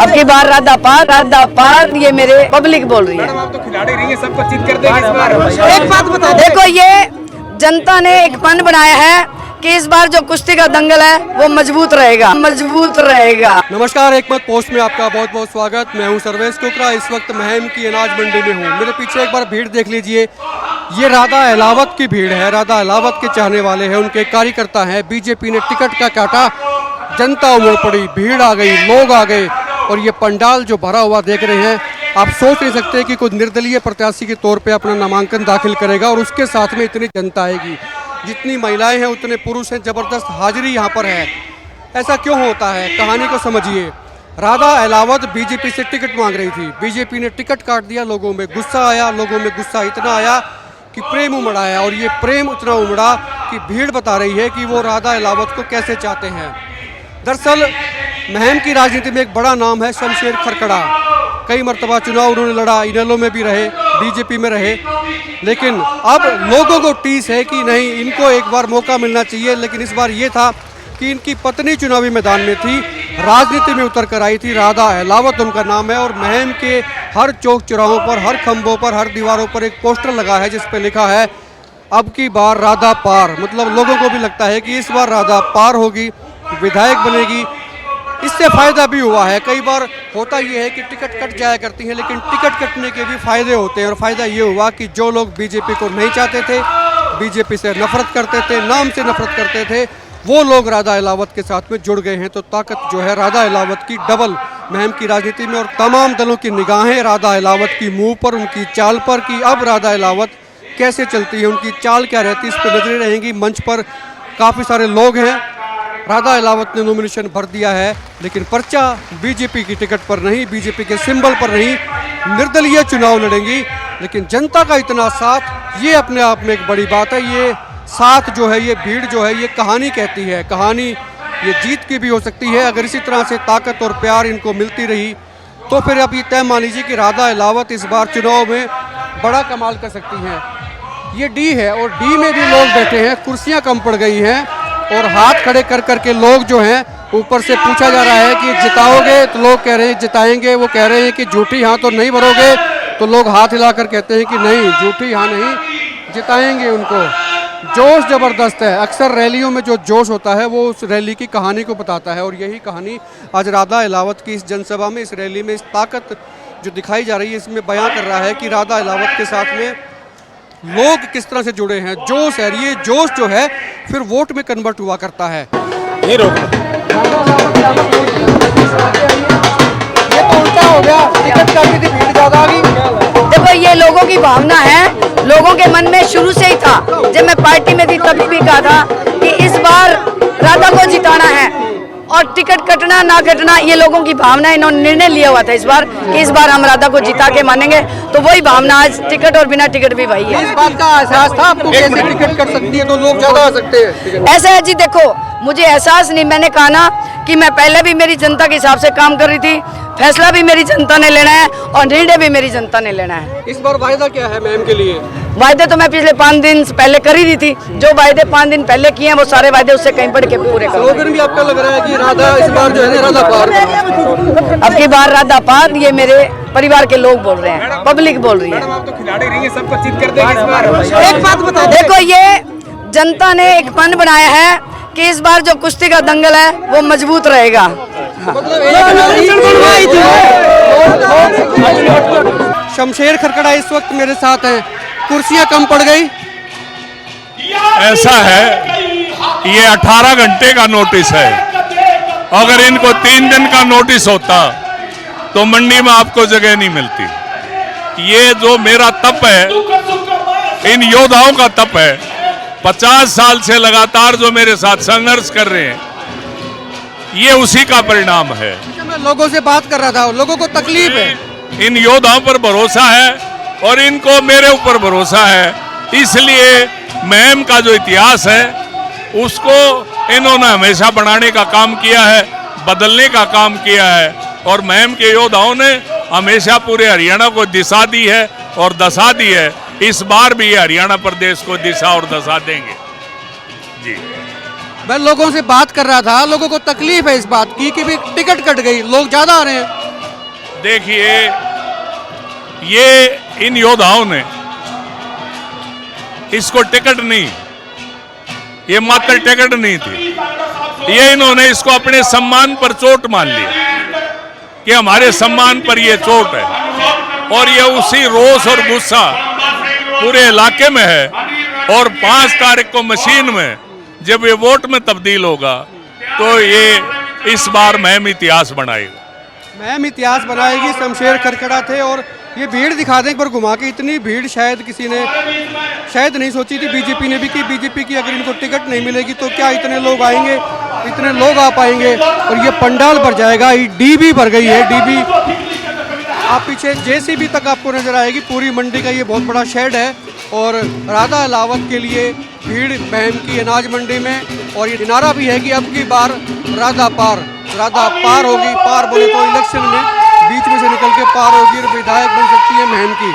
अब की बार राधा पार ये मेरे पब्लिक बोल रही है। आप तो खिलाड़ी रही हैं, सबको जीत कर देंगे इस बार। एक बात बता, देखो ये जनता ने एक मन बनाया है कि इस बार जो कुश्ती का दंगल है वो मजबूत रहेगा। नमस्कार, एक मत पोस्ट में आपका बहुत बहुत स्वागत। मैं हूं सर्वेश कुकरा। इस वक्त महम की अनाज मंडी में हूं। मेरे पीछे एक बार भीड़ देख लीजिए। ये राधा अहलावत की भीड़ है। राधा अहलावत के चाहने वाले हैं, उनके कार्यकर्ता हैं। बीजेपी ने टिकट का काटा, जनता उमड़ पड़ी, भीड़ आ गई, लोग आ गए और ये पंडाल जो भरा हुआ देख रहे हैं, आप सोच नहीं सकते कि कोई निर्दलीय प्रत्याशी के तौर पे अपना नामांकन दाखिल करेगा और उसके साथ में इतनी जनता आएगी। जितनी महिलाएं हैं उतने पुरुष हैं, जबरदस्त हाजिरी यहाँ पर है। ऐसा क्यों होता है, कहानी को समझिए। राधा अहलावत बीजेपी से टिकट मांग रही थी, बीजेपी ने टिकट काट दिया। लोगों में गुस्सा आया, लोगों में गुस्सा इतना आया कि प्रेम उमड़ आया और ये प्रेम उतना उमड़ा कि भीड़ बता रही है कि वो राधा अहलावत को कैसे चाहते हैं। दरअसल महम की राजनीति में एक बड़ा नाम है शमशेर खरकड़ा। कई मरतबा चुनाव उन्होंने लड़ा, इनेलो में भी रहे, बीजेपी में रहे, लेकिन अब लोगों को टीस है कि नहीं, इनको एक बार मौका मिलना चाहिए। लेकिन इस बार ये था कि इनकी पत्नी चुनावी मैदान में थी, राजनीति में उतर कर आई थी। राधा अहलावत उनका नाम है और महम के हर चौक चौराहों पर, हर खंभों पर, हर दीवारों पर एक पोस्टर लगा है जिस पे लिखा है अब की बार राधा पार। मतलब लोगों को भी लगता है कि इस बार राधा पार होगी, विधायक बनेगी। इससे फायदा भी हुआ है। कई बार होता ये है कि टिकट कट जाया करती हैं, लेकिन टिकट कटने के भी फायदे होते हैं। और फायदा ये हुआ कि जो लोग बीजेपी को नहीं चाहते थे, बीजेपी से नफरत करते थे, नाम से नफरत करते थे, वो लोग राधा अहलावत के साथ में जुड़ गए हैं। तो ताकत जो है राधा अहलावत की डबल महम की राजनीति में। और तमाम दलों की निगाहें राधा अहलावत की मुंह पर, उनकी चाल पर कि अब राधा अहलावत कैसे चलती है, उनकी चाल क्या रहती है, इस पर नजरें रहेंगी। मंच पर काफ़ी सारे लोग हैं। राधा अहलावत ने नॉमिनेशन भर दिया है, लेकिन पर्चा बीजेपी की टिकट पर नहीं, बीजेपी के सिंबल पर नहीं, निर्दलीय चुनाव लड़ेंगी। लेकिन जनता का इतना साथ, ये अपने आप में एक बड़ी बात है। ये साथ जो है, ये भीड़ जो है, ये कहानी कहती है। कहानी ये जीत की भी हो सकती है। अगर इसी तरह से ताकत और प्यार इनको मिलती रही तो फिर अब ये तय मान लीजिए कि राधा अहलावत इस बार चुनाव में बड़ा कमाल कर सकती हैं। ये डी है और डी में भी लोग बैठे हैं, कुर्सियाँ कम पड़ गई हैं और हाथ खड़े कर करके लोग जो हैं, ऊपर से पूछा जा रहा है कि जिताओगे, तो लोग कह रहे हैं जिताएंगे। वो कह रहे हैं कि झूठी हाँ तो नहीं भरोगे, तो लोग हाथ हिलाकर कहते हैं कि नहीं, झूठी हाँ नहीं, जिताएंगे उनको। जोश ज़बरदस्त है। अक्सर रैलियों में जो जोश होता है वो उस रैली की कहानी को बताता है और यही कहानी आज राधा अहलावत की इस जनसभा में, इस रैली में, इस ताकत जो दिखाई जा रही है, इसमें बयां कर रहा है कि राधा अहलावत के साथ में लोग किस तरह से जुड़े हैं। जोश है, ये जोश जो है फिर वोट में कन्वर्ट हुआ करता है। ये रोक ये तो उल्टा हो गया, टिकट काटी थी, भीड़ ज्यादा आ गई। देखो ये लोगों की भावना है, लोगों के मन में शुरू से ही था। जब मैं पार्टी में थी तभी भी कहा था कि इस बार राधा को जिताना है और टिकट कटना ना कटना ये लोगों की भावना है। इन्होंने निर्णय लिया हुआ था इस बार कि इस बार हम राधा को जिता के मानेंगे। तो वही भावना आज टिकट और बिना टिकट भी वही है। इस बात का एहसास था आपको कैसे टिकट कट सकती है तो लोग ज्यादा आ सकते हैं? ऐसा है जी, देखो मुझे एहसास नहीं, मैंने कहा ना कि मैं पहले भी मेरी जनता के हिसाब से काम कर रही थी। फैसला भी मेरी जनता ने लेना है और निर्णय भी मेरी जनता ने लेना है। इस बार वायदा क्या है मैम के लिए? वायदे तो मैं पिछले 5 दिन पहले कर ही दी थी। जो वायदे 5 दिन पहले किए हैं वो सारे वायदे उससे कहीं बढ़ के पूरे कर। स्लोगन भी आपका लग रहा है कि राधा इस बार जो है ना राधा पार। अब की बार राधा पार ये मेरे परिवार के लोग बोल रहे हैं, पब्लिक बोल रही है। आप तो खिलाड़ी रही हैं, सबको जीत कर देंगे इस बार। एक बात बता, देखो ये जनता ने एक मन बनाया है कि इस बार जो कुश्ती का दंगल है वो मजबूत रहेगा। शमशेर खरकड़ा इस वक्त मेरे साथ हैं। कुर्सियां कम पड़ गई। ऐसा है, ये 18 घंटे का नोटिस है। अगर इनको 3 दिन का नोटिस होता तो मंडी में आपको जगह नहीं मिलती। ये जो मेरा तप है, इन योद्धाओं का तप है। 50 साल से लगातार जो मेरे साथ संघर्ष कर रहे हैं, ये उसी का परिणाम है। मैं लोगों से बात कर रहा था, लोगों को तकलीफ है। इन योद्धाओं पर भरोसा है और इनको मेरे ऊपर भरोसा है। इसलिए महम का जो इतिहास है उसको इन्होंने हमेशा बढ़ाने का काम किया है, बदलने का काम किया है। और महम के योद्धाओं ने हमेशा पूरे हरियाणा को दिशा दी है और दशा दी है। इस बार भी ये हरियाणा प्रदेश को दिशा और दशा देंगे जी। मैं लोगों से बात कर रहा था, लोगों को तकलीफ है इस बात की कि भी टिकट कट गई, लोग ज्यादा आ रहे हैं। देखिए, ये इन योद्धाओं ने इसको टिकट नहीं, ये मात्र टिकट नहीं थी, ये इन्होंने इसको अपने सम्मान पर चोट मान लिया कि हमारे सम्मान पर ये चोट है। और ये उसी रोष और गुस्सा पूरे इलाके में है। और 5 तारीख को मशीन में जब ये वोट में तब्दील होगा तो ये इस बार मुहिम इतिहास बनाएगा। मुहिम इतिहास बनाएगी। शमशेर खरखड़ा थे और ये भीड़ दिखा दें एक बार घुमा के। इतनी भीड़ शायद किसी ने शायद नहीं सोची थी, बीजेपी ने भी, कि बीजेपी की अगर इनको टिकट नहीं मिलेगी तो क्या इतने लोग आएंगे, इतने लोग आ पाएंगे। और ये पंडाल भर जाएगा। डीबी भर गई है, डीबी। आप पीछे जेसीबी तक आपको नजर आएगी। पूरी मंडी का ये बहुत बड़ा शेड है और राधा अलावत के लिए भीड़ मुहिम की अनाज मंडी में। और ये नारा भी है कि अब की बार राधा पार होगी। पार बोले तो इलेक्शन में बीच में से निकल के पार होगी और विधायक बन सकती है मुहिम की।